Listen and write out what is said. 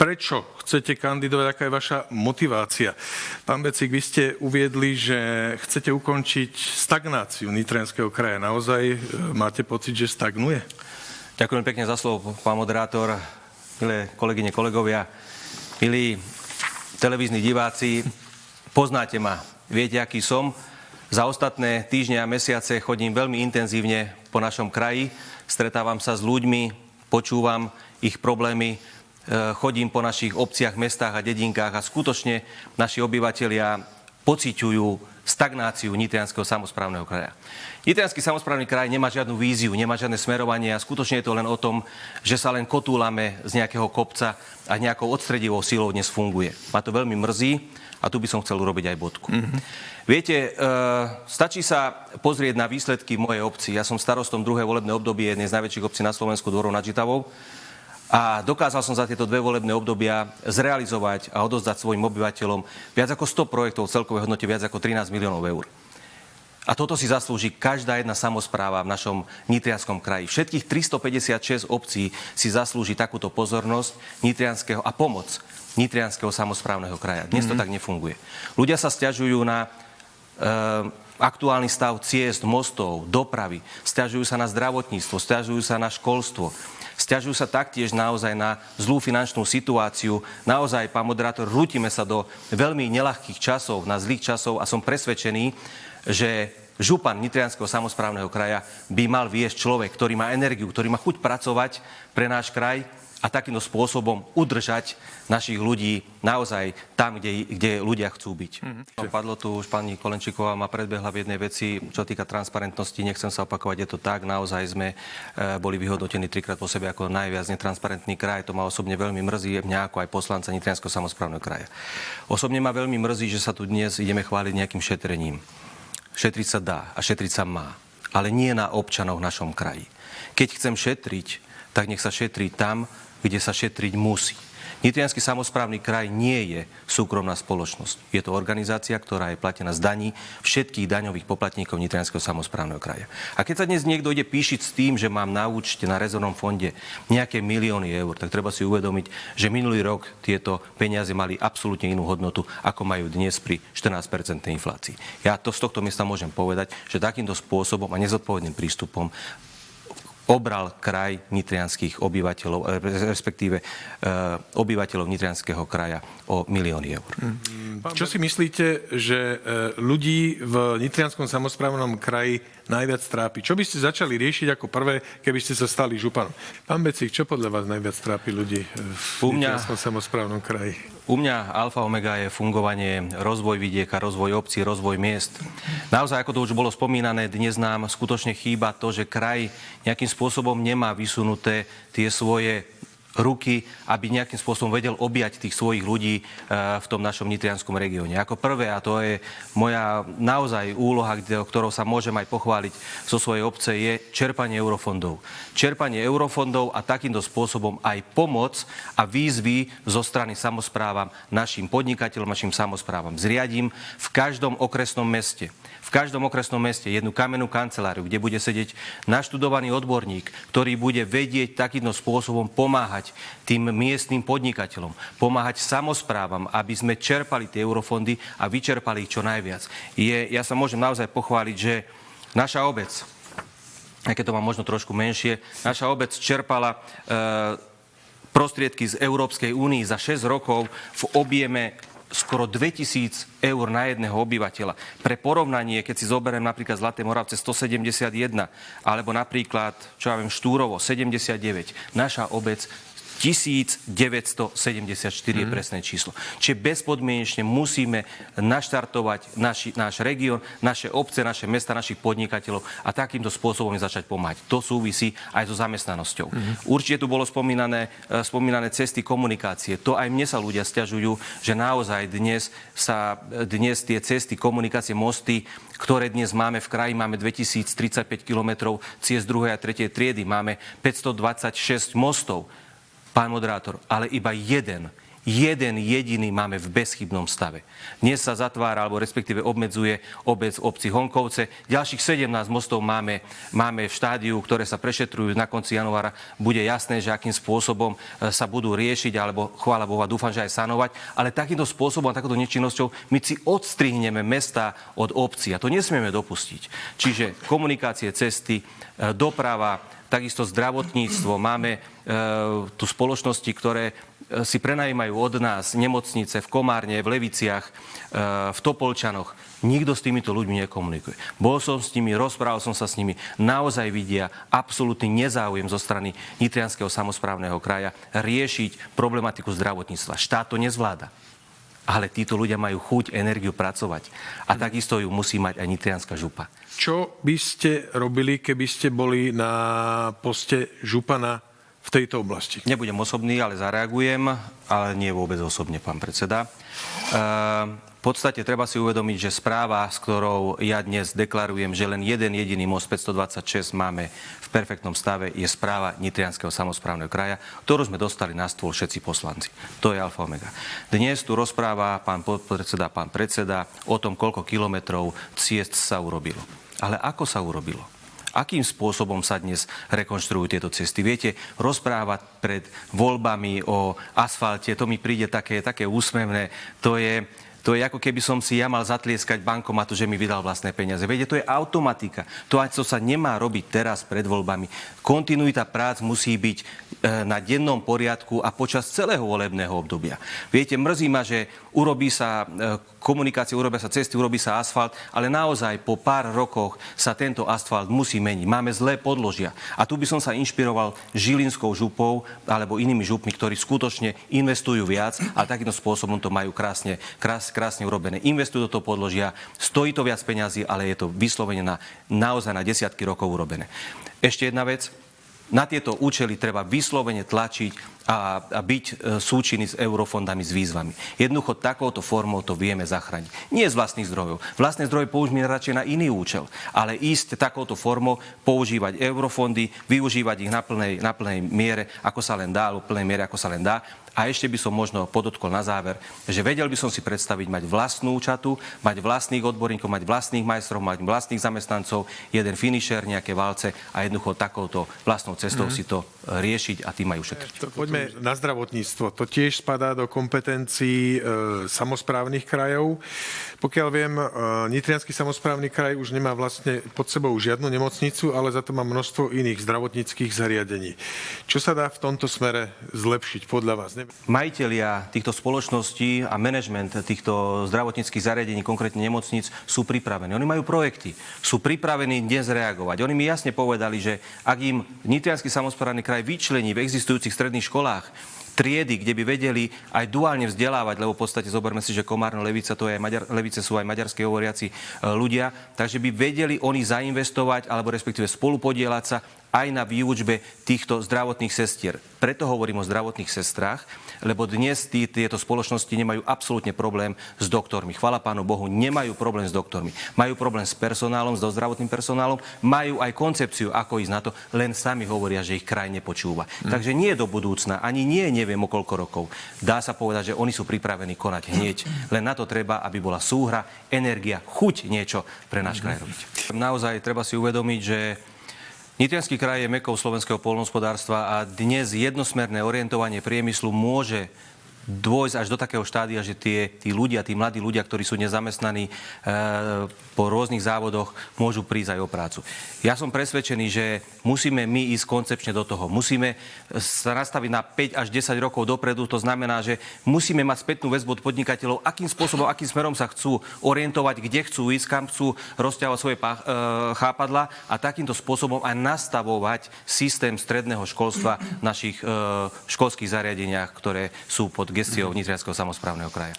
prečo chcete kandidovať, aká je vaša motivácia. Pán Becik, vy ste uviedli, že chcete ukončiť stagnáciu Nitrianskeho kraja. Naozaj máte pocit, že stagnuje? Ďakujem pekne za slovo, pán moderátor, milé kolegyne, kolegovia, milí televízni diváci. Poznáte ma, viete, aký som. Za ostatné týždne a mesiace chodím veľmi intenzívne po našom kraji. Stretávam sa s ľuďmi, počúvam ich problémy, chodím po našich obciach, mestách a dedinkách a skutočne naši obyvatelia pociťujú stagnáciu Nitrianskeho samosprávneho kraja. Nitriansky samosprávny kraj nemá žiadnu víziu, nemá žiadne smerovanie a skutočne je to len o tom, že sa len kotúlame z nejakého kopca a nejakou odstredivou silou dnes funguje. Ma to veľmi mrzí a tu by som chcel urobiť aj bodku. Viete, stačí sa pozrieť na výsledky v mojej obci. Ja som starostom druhé volebné obdobie jednej z najväčších obcí na Slovensku, Dvorov nad Žitavou. A dokázal som za tieto dve volebné obdobia zrealizovať a odozdať svojim obyvateľom viac ako 100 projektov v celkovej hodnote viac ako 13 miliónov eur. A toto si zaslúži každá jedna samospráva v našom Nitrianskom kraji. Všetkých 356 obcí si zaslúži takúto pozornosť Nitrianskeho a pomoc Nitrianskeho samosprávneho kraja. Dnes to tak nefunguje. Ľudia sa sťažujú na aktuálny stav ciest, mostov, dopravy, sťažujú sa na zdravotníctvo, sťažujú sa na školstvo. Sťažujú sa taktiež naozaj na zlú finančnú situáciu. Naozaj, pán moderátor, rútime sa do veľmi neľahkých časov, na zlých časov a som presvedčený, že župan Nitrianskeho samosprávneho kraja by mal viesť človek, ktorý má energiu, ktorý má chuť pracovať pre náš kraj a takýmto spôsobom udržať našich ľudí naozaj tam, kde ľudia chcú byť. Padlo tu už pani Kolenčíková ma predbehla v jednej veci, čo týka transparentnosti. Nechcem sa opakovať, je to tak. Naozaj sme boli vyhodnotení 3-krát po sebe ako najviac netransparentný kraj. To ma osobne veľmi mrzí, mňa ako aj poslanca Nitrianskeho samosprávneho kraja. Osobne ma veľmi mrzí, že sa tu dnes ideme chváliť nejakým šetrením. Šetriť sa dá a šetriť sa má, ale nie na občanov v našom kraji. Keď chcem šetriť, tak nech sa šetrí tam, kde sa šetriť musí. Nitriansky samosprávny kraj nie je súkromná spoločnosť. Je to organizácia, ktorá je platená z daní všetkých daňových poplatníkov Nitrianskeho samosprávneho kraja. A keď sa dnes niekto ide píšiť s tým, že mám na účte na rezervnom fonde nejaké milióny eur, tak treba si uvedomiť, že minulý rok tieto peniaze mali absolútne inú hodnotu, ako majú dnes pri 14% inflácii. Ja to z tohto miesta môžem povedať, že takýmto spôsobom a nezodpovedným prístupom obral kraj nitrianskych obyvateľov, respektíve obyvateľov Nitrianskeho kraja o milióny eur. Čo si myslíte, že ľudí v Nitrianskom samosprávnom kraji najviac trápi? Čo by ste začali riešiť ako prvé, keby ste sa stali županom? Pán Becik, čo podľa vás najviac trápi ľudí v Nitrianskom samosprávnom kraji? U mňa alfa omega je fungovanie, rozvoj vidieka, rozvoj obcí, rozvoj miest. Naozaj, ako to už bolo spomínané, dnes nám skutočne chýba to, že kraj nejakým spôsobom nemá vysunuté tie svoje ruky, aby nejakým spôsobom vedel objať tých svojich ľudí v tom našom nitrianskom regióne. Ako prvé, a to je moja naozaj úloha, ktorou sa môžem aj pochváliť zo svojej obce, je čerpanie eurofondov. Čerpanie eurofondov a takýmto spôsobom aj pomoc a výzvy zo strany samosprávam, našim podnikateľom, našim samosprávam. Zriadím v každom okresnom meste jednu kamennú kanceláriu, kde bude sedieť naštudovaný odborník, ktorý bude vedieť takýmto spôsobom pomáhať tým miestnym podnikateľom, pomáhať samosprávam, aby sme čerpali tie eurofondy a vyčerpali ich čo najviac. Ja sa môžem naozaj pochváliť, že naša obec, aj keď to má možno trošku menšie, naša obec čerpala prostriedky z Európskej únie za 6 rokov v objeme skoro 2000 eur na jedného obyvateľa. Pre porovnanie, keď si zoberiem napríklad Zlaté Moravce 171, alebo napríklad, čo ja viem, Štúrovo 79, naša obec 1974 je presné číslo. Čiže bezpodmienečne musíme naštartovať náš región, naše obce, naše mesta, našich podnikateľov a takýmto spôsobom začať pomáhať. To súvisí aj so zamestnanosťou. Určite tu bolo spomínané cesty komunikácie. To aj mne sa ľudia sťažujú, že naozaj dnes tie cesty, komunikácie, mosty, ktoré dnes máme v kraji, máme 2035 kilometrov ciest 2. a 3. triedy, máme 526 mostov. Pán moderátor, ale iba jeden jeden jediný máme v bezchybnom stave. Dnes sa zatvára, alebo respektíve obmedzuje obec v obci Honkovce. Ďalších 17 mostov máme v štádiu, ktoré sa prešetrujú. Na konci januára bude jasné, že akým spôsobom sa budú riešiť, alebo chvála Boha, dúfam, že aj sanovať. Ale takýmto spôsobom, takouto nečinnosťou my si odstrihneme mesta od obcí. A to nesmieme dopustiť. Čiže komunikácie, cesty, doprava, takisto zdravotníctvo. Máme tu spoločnosti, ktoré si prenajímajú od nás nemocnice v Komárne, v Leviciach, v Topolčanoch. Nikto s týmito ľuďmi nekomunikuje. Bol som s nimi, rozprával som sa s nimi. Naozaj vidia absolútny nezáujem zo strany Nitrianskeho samosprávneho kraja riešiť problematiku zdravotníctva. Štát to nezvláda. Ale títo ľudia majú chuť, energiu pracovať. A takisto ju musí mať aj Nitrianska župa. Čo by ste robili, keby ste boli na poste župana v tejto oblasti? Nebudem osobný, ale zareagujem, ale nie vôbec osobne, pán predseda. V podstate treba si uvedomiť, že správa, s ktorou ja dnes deklarujem, že len jeden jediný most 526 máme v perfektnom stave, je správa Nitrianskeho samosprávneho kraja, ktorú sme dostali na stôl všetci poslanci. To je alfa omega. Dnes tu rozpráva pán podpredseda, pán predseda o tom, koľko kilometrov ciest sa urobilo. Ale ako sa urobilo? Akým spôsobom sa dnes rekonštruujú tieto cesty? Viete, rozprávať pred voľbami o asfalte, to mi príde také úsmevné. To je ako keby som si ja mal zatlieskať bankomatu, že mi vydal vlastné peniaze. Viete, to je automatika. To, čo sa nemá robiť teraz pred voľbami. Kontinuita prác musí byť na dennom poriadku a počas celého volebného obdobia. Viete, mrzí ma, že urobí sa komunikácia, urobia sa cesty, urobí sa asfalt, ale naozaj po pár rokoch sa tento asfalt musí meniť. Máme zlé podložia. A tu by som sa inšpiroval Žilinskou župou alebo inými župmi, ktorí skutočne investujú viac a takýmto spôsobom to majú krásne urobené. Investujú do toho podložia, stojí to viac peňazí, ale je to vyslovene naozaj na desiatky rokov urobené. Ešte jedna vec. Na tieto účely treba vyslovene tlačiť a byť súčinný s eurofondami, s výzvami. Jednoducho takouto formou to vieme zachrániť. Nie z vlastných zdrojov. Vlastné zdroje použijeme radšej na iný účel, ale ísť takouto formou, používať eurofondy, využívať ich na plnej miere, ako sa len dá, alebo plnej miere, ako sa len dá. A ešte by som možno podotkol na záver, že vedel by som si predstaviť mať vlastnú čatu, mať vlastných odborníkov, mať vlastných majstrov, mať vlastných zamestnancov, jeden finišer, nejaké valce a jednoducho takouto vlastnou cestou si to riešiť a tým majú šetriť. Poďme na zdravotníctvo. To tiež spadá do kompetencií samosprávnych krajov. Pokiaľ viem, Nitriansky samosprávny kraj už nemá vlastne pod sebou žiadnu nemocnicu, ale za to má množstvo iných zdravotníckych zariadení. Čo sa dá v tomto smere zlepšiť podľa vás? Majitelia týchto spoločností a manažment týchto zdravotníckych zariadení, konkrétne nemocníc, sú pripravení. Oni majú projekty. Sú pripravení dnes reagovať. Oni mi jasne povedali, že ak im Nitriansky samosprávny kraj vyčlení v existujúcich stredných školách triedy, kde by vedeli aj duálne vzdelávať, lebo v podstate zoberme si, že Komárno, Levica, to je Levice sú aj maďarské hovoriaci ľudia, takže by vedeli oni zainvestovať alebo respektíve spolupodieľať sa aj na výučbe týchto zdravotných sestier. Preto hovorím o zdravotných sestrách, lebo dnes tieto spoločnosti nemajú absolútne problém s doktormi. Chvala Pánu Bohu, nemajú problém s doktormi. Majú problém s personálom, so zdravotným personálom, majú aj koncepciu, ako ísť na to, len sami hovoria, že ich kraj nepočúva. Takže nie do budúcna, ani nie neviem o koľko rokov. Dá sa povedať, že oni sú pripravení konať hneď. Len na to treba, aby bola súhra, energia, chuť niečo pre náš kraj robiť. Naozaj treba si uvedomiť, že Nitriansky kraj je mekou slovenského poľnohospodárstva a dnes jednosmerné orientovanie priemyslu môže dôjsť až do takého štádia, že tí mladí ľudia, ktorí sú nezamestnaní po rôznych závodoch, môžu prísť aj o prácu. Ja som presvedčený, že musíme my ísť koncepčne do toho. Musíme sa nastaviť na 5 až 10 rokov dopredu. To znamená, že musíme mať spätnú väzbu od podnikateľov, akým spôsobom, akým smerom sa chcú orientovať, kde chcú ísť, kam chcú rozťahovať svoje chápadla a takýmto spôsobom aj nastavovať systém stredného školstva v našich školských zariadeniach, ktoré sú pod gestiou Nitrianskeho samosprávneho kraja.